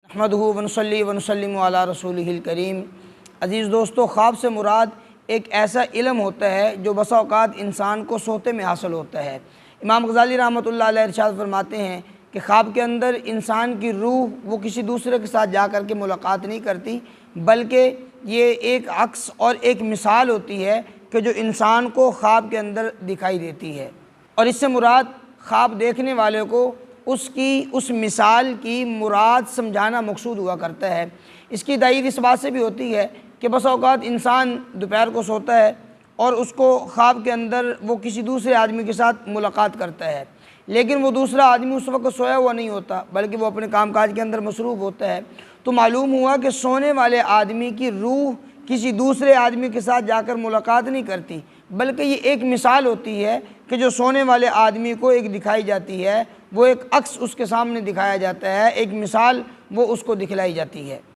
अहमदहु व नसल्ली व नसल्लिमु अला रसूलिहिल करीम। अज़ीज़ दोस्तों, ख्वाब से मुराद एक ऐसा इल्म होता है जो बसा औक़ात इंसान को सोते में हासिल होता है। इमाम गज़ाली रहमतुल्लाह अलैह इरशाद फरमाते हैं कि ख्वाब के अंदर इंसान की रूह वो किसी दूसरे के साथ जा कर के मुलाकात नहीं करती, बल्कि ये एक अक्स और एक मिसाल होती है कि जो इंसान को ख्वाब के अंदर दिखाई देती है। और इससे मुराद ख्वाब देखने वाले को उसकी उस मिसाल की मुराद समझाना मकसूद हुआ करता है। इसकी दायीर इस बात से भी होती है कि बस औक़ात इंसान दोपहर को सोता है और उसको ख्वाब के अंदर वो किसी दूसरे आदमी के साथ मुलाकात करता है, लेकिन वो दूसरा आदमी उस वक्त सोया हुआ नहीं होता, बल्कि वो अपने कामकाज के अंदर मसरूफ़ होता है। तो मालूम हुआ कि सोने वाले आदमी की रूह किसी दूसरे आदमी के साथ जाकर मुलाकात नहीं करती, बल्कि ये एक मिसाल होती है कि जो सोने वाले आदमी को एक दिखाई जाती है, वो एक अक्स उसके सामने दिखाया जाता है, एक मिसाल वो उसको दिखलाई जाती है।